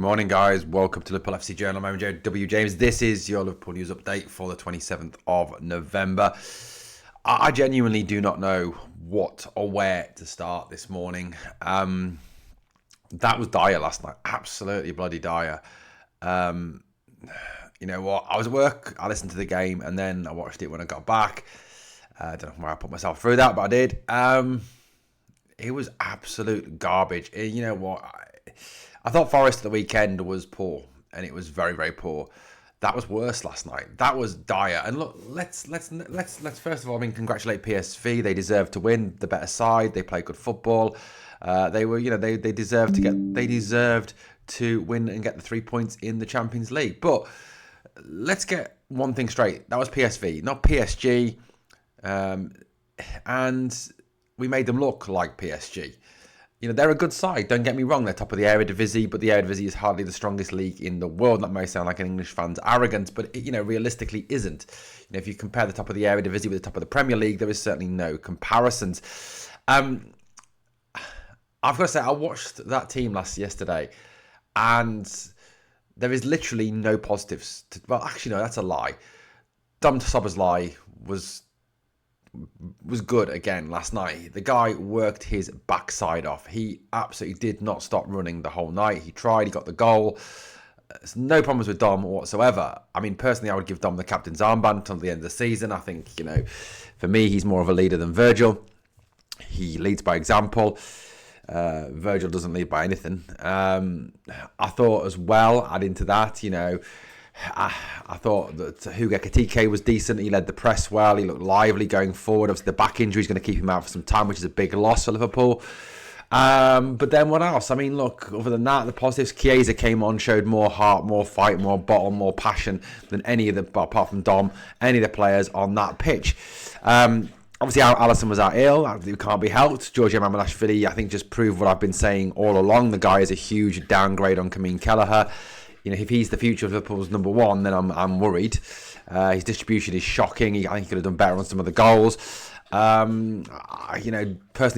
Morning, guys. Welcome to Liverpool FC Journal. I'm W. James. This is your Liverpool news update for the 27th of November. I genuinely do not know what or where to start this morning. That was dire last night. Absolutely bloody dire. You know what? I was at work. I listened to the game and then I watched it when I got back. I don't know where I put myself through that, but I did. It was absolute garbage. You know what? I thought Forest at the weekend was poor, and it was very, very poor. That was worse last night. That was dire. And look, let's first of all, congratulate PSV. They deserved to win. The better side. They played good football. They deserved to win and get the 3 points in the Champions League. But let's get one thing straight. That was PSV, not PSG, and we made them look like PSG. You know, they're a good side, don't get me wrong. They're top of the Eredivisie, but the Eredivisie is hardly the strongest league in the world. That may sound like an English fan's arrogance, but it, realistically isn't. If you compare the top of the Eredivisie with the top of the Premier League, there is certainly no comparisons. I've got to say, I watched that team yesterday, and there is literally no positives. Well, actually, no, that's a lie. Dom Szoboszlai was good again last night. The guy worked his backside off. He absolutely did not stop running the whole night. He tried, he got the goal. There's no problems with Dom whatsoever. Personally, I would give Dom the captain's armband until the end of the season. I think, for me, he's more of a leader than Virgil. He leads by example. Virgil doesn't lead by anything. I thought as well, adding to that, I thought that Hugo Ekitike was decent. He led the press well. He looked lively going forward. Obviously, the back injury is going to keep him out for some time, which is a big loss for Liverpool. But then what else? Look, other than that, the positives, Chiesa came on, showed more heart, more fight, more bottle, more passion than any of the, apart from Dom, any of the players on that pitch. Obviously, Alisson was out ill. It can't be helped. Georgia Mamadashvili, I think, just proved what I've been saying all along. The guy is a huge downgrade on Kameen Kelleher. If he's the future of Liverpool's number one, then I'm worried. His distribution is shocking. I think he could have done better on some of the goals. Personally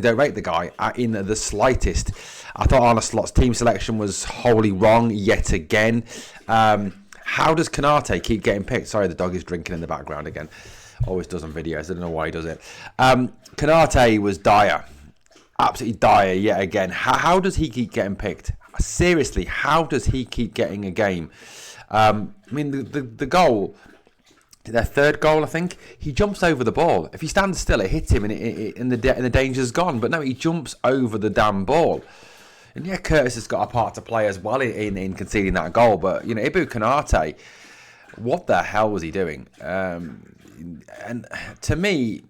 don't rate the guy in the slightest. I thought Arne Slot's team selection was wholly wrong yet again. How does Konate keep getting picked? Sorry, the dog is drinking in the background again. Always does on videos. I don't know why he does it. Konate was dire. Absolutely dire yet again. How does he keep getting picked? Seriously, how does he keep getting a game? The goal, their third goal, I think, he jumps over the ball. If he stands still, it hits him and the danger's gone. But no, he jumps over the damn ball. And yeah, Curtis has got a part to play as well in conceding that goal. But, Ibu Konate, what the hell was he doing? And to me,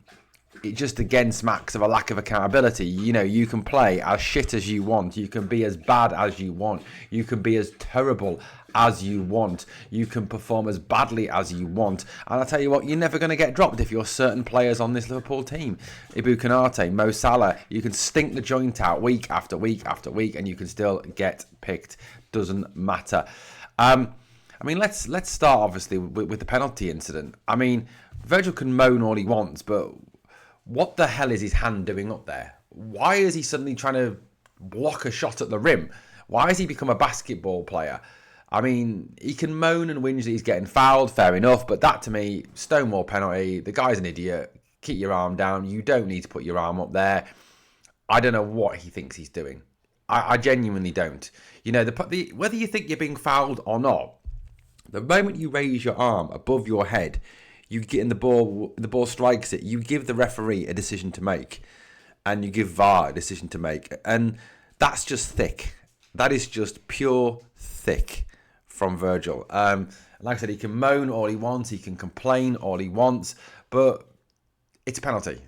it just again smacks of a lack of accountability. You can play as shit as you want. You can be as bad as you want. You can be as terrible as you want. You can perform as badly as you want. And I'll tell you what, you're never going to get dropped if you're certain players on this Liverpool team. Ibu Konate, Mo Salah, you can stink the joint out week after week after week and you can still get picked. Doesn't matter. Let's start obviously with the penalty incident. Virgil can moan all he wants, but what the hell is his hand doing up there? Why is he suddenly trying to block a shot at the rim? Why has he become a basketball player? He can moan and whinge that he's getting fouled, fair enough, but that to me, stonewall penalty. The guy's an idiot. Keep your arm down. You don't need to put your arm up there. I don't know what he thinks he's doing. I genuinely don't. Whether you think you're being fouled or not, the moment you raise your arm above your head, you get in the ball strikes it, you give the referee a decision to make and you give VAR a decision to make. And that's just thick. That is just pure thick from Virgil. Like I said, he can moan all he wants. He can complain all he wants. But it's a penalty.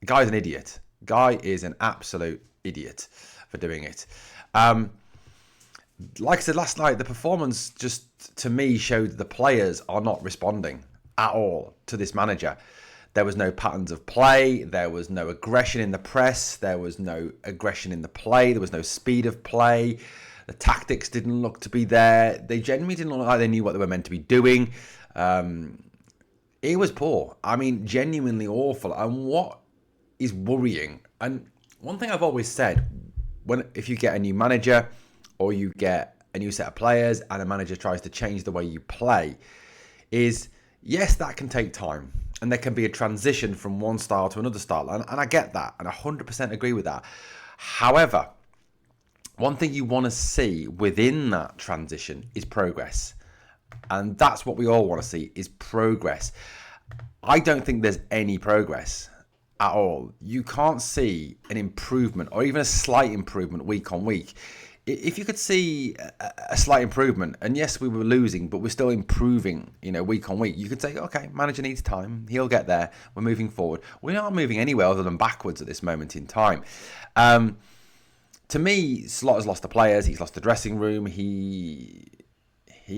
The guy's an idiot. Guy is an absolute idiot for doing it. Like I said last night, the performance just, to me, showed that the players are not responding at all to this manager. There was no patterns of play. There was no aggression in the press. There was no aggression in the play. There was no speed of play. The tactics didn't look to be there. They genuinely didn't look like they knew what they were meant to be doing. It was poor. Genuinely awful. And what is worrying, and one thing I've always said, if you get a new manager or you get a new set of players and a manager tries to change the way you play, is yes, that can take time. And there can be a transition from one style to another style. And I get that. And I 100% agree with that. However, one thing you want to see within that transition is progress. And that's what we all want to see, is progress. I don't think there's any progress at all. You can't see an improvement or even a slight improvement week on week. If you could see a slight improvement, and yes, we were losing, but we're still improving, week on week, you could say, okay, manager needs time. He'll get there. We're moving forward. We're not moving anywhere other than backwards at this moment in time. To me, Slot has lost the players. He's lost the dressing room. He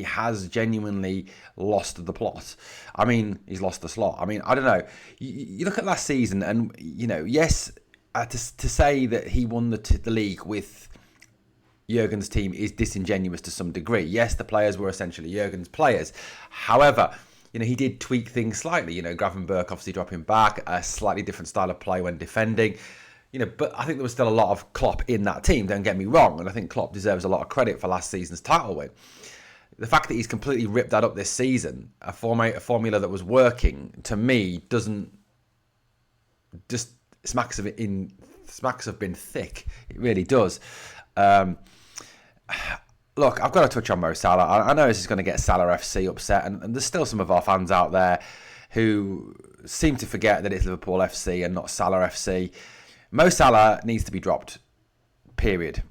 has genuinely lost the plot. I mean, he's lost the slot. I mean, I don't know. You look at last season and, yes, to say that he won the league with Jurgen's team is disingenuous to some degree. Yes, the players were essentially Jurgen's players. However, he did tweak things slightly. Gravenberch obviously dropping back, a slightly different style of play when defending. But I think there was still a lot of Klopp in that team, don't get me wrong. And I think Klopp deserves a lot of credit for last season's title win. The fact that he's completely ripped that up this season, a formula that was working, to me, doesn't just smacks of being thick. It really does. Look, I've got to touch on Mo Salah. I know this is going to get Salah FC upset, and there's still some of our fans out there who seem to forget that it's Liverpool FC and not Salah FC. Mo Salah needs to be dropped, period.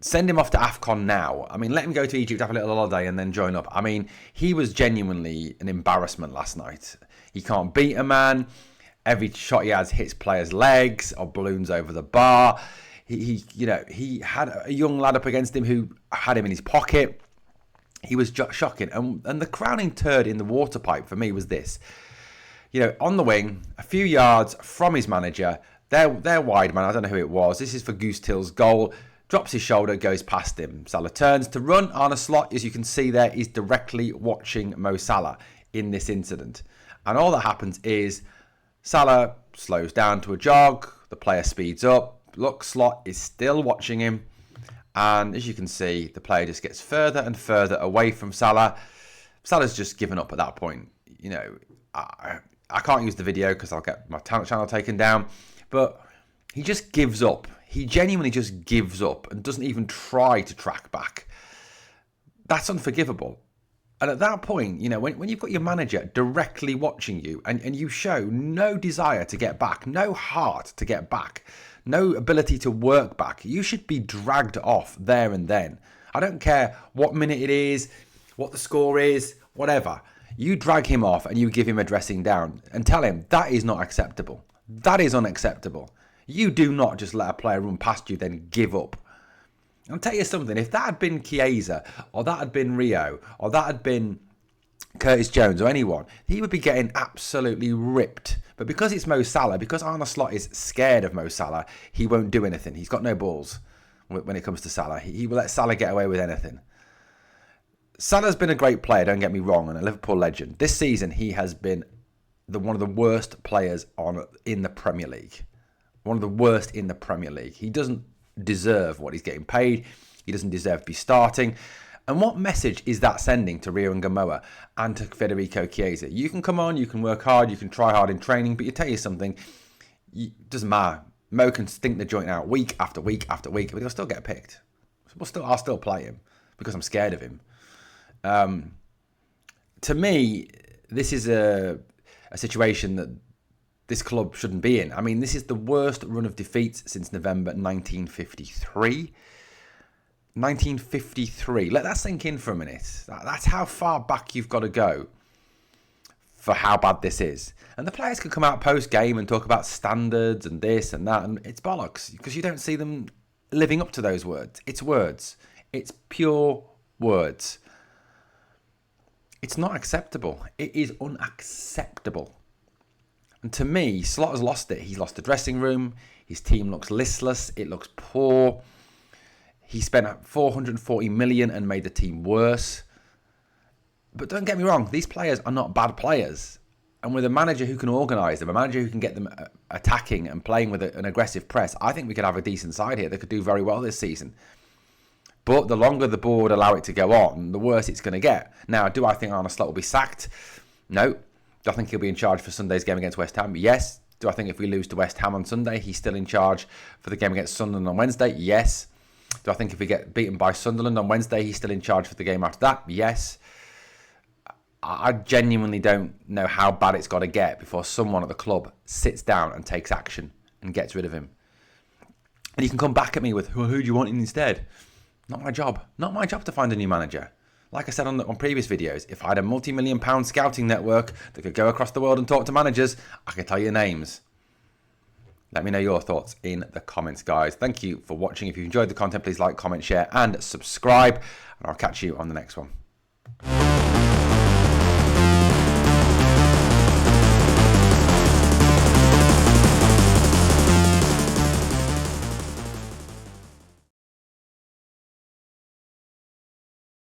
Send him off to AFCON now. I mean, let him go to Egypt, have a little holiday, and then join up. I mean, he was genuinely an embarrassment last night. He can't beat a man. Every shot he has hits players' legs or balloons over the bar. He had a young lad up against him who had him in his pocket. He was shocking. And the crowning turd in the water pipe for me was this. On the wing, a few yards from his manager, their wide man, I don't know who it was. This is for Goose Till's goal. Drops his shoulder, goes past him. Salah turns to run. Arne Slot, as you can see there, is directly watching Mo Salah in this incident. And all that happens is Salah slows down to a jog. The player speeds up. Look, Slot is still watching him. And as you can see, the player just gets further and further away from Salah. Salah's just given up at that point. I can't use the video because I'll get my channel taken down. But he just gives up. He genuinely just gives up and doesn't even try to track back. That's unforgivable. And at that point, when you've got your manager directly watching you and you show no desire to get back, no heart to get back, no ability to work back, you should be dragged off there and then. I don't care what minute it is, what the score is, whatever. You drag him off and you give him a dressing down and tell him that is not acceptable. That is unacceptable. You do not just let a player run past you, then give up. I'll tell you something, if that had been Chiesa, or that had been Rio, or that had been Curtis Jones, or anyone, he would be getting absolutely ripped. But because it's Mo Salah, because Arne Slot is scared of Mo Salah, he won't do anything. He's got no balls when it comes to Salah. He will let Salah get away with anything. Salah's been a great player, don't get me wrong, and a Liverpool legend. This season, he has been one of the worst players in the Premier League. One of the worst in the Premier League. He doesn't deserve what he's getting paid. He doesn't deserve to be starting. And what message is that sending to Rio and Gamoa and to Federico Chiesa? You can come on, you can work hard, you can try hard in training, but you tell you something, it doesn't matter. Mo can stink the joint out week after week after week, but he'll still get picked. I'll still play him because I'm scared of him. To me, this is a situation that this club shouldn't be in. I mean, this is the worst run of defeats since November 1953. 1953. Let that sink in for a minute. That's how far back you've got to go for how bad this is. And the players can come out post-game and talk about standards and this and that, and it's bollocks because you don't see them living up to those words. It's words. It's pure words. It's not acceptable. It is unacceptable. And to me, Slot has lost it. He's lost the dressing room. His team looks listless. It looks poor. He spent 440 million and made the team worse. But don't get me wrong, these players are not bad players. And with a manager who can organise them, a manager who can get them attacking and playing with an aggressive press, I think we could have a decent side here that could do very well this season. But the longer the board allow it to go on, the worse it's going to get. Now, do I think Arne Slot will be sacked? No. Do I think he'll be in charge for Sunday's game against West Ham? Yes. Do I think if we lose to West Ham on Sunday, he's still in charge for the game against Sunderland on Wednesday? Yes. Do I think if we get beaten by Sunderland on Wednesday, he's still in charge for the game after that? Yes. I genuinely don't know how bad it's got to get before someone at the club sits down and takes action and gets rid of him. And you can come back at me with, well, who do you want in instead? Not my job. Not my job to find a new manager. Like I said on previous videos, if I had a multi-million-pound scouting network that could go across the world and talk to managers, I could tell you names. Let me know your thoughts in the comments, guys. Thank you for watching. If you enjoyed the content, please like, comment, share, and subscribe. And I'll catch you on the next one.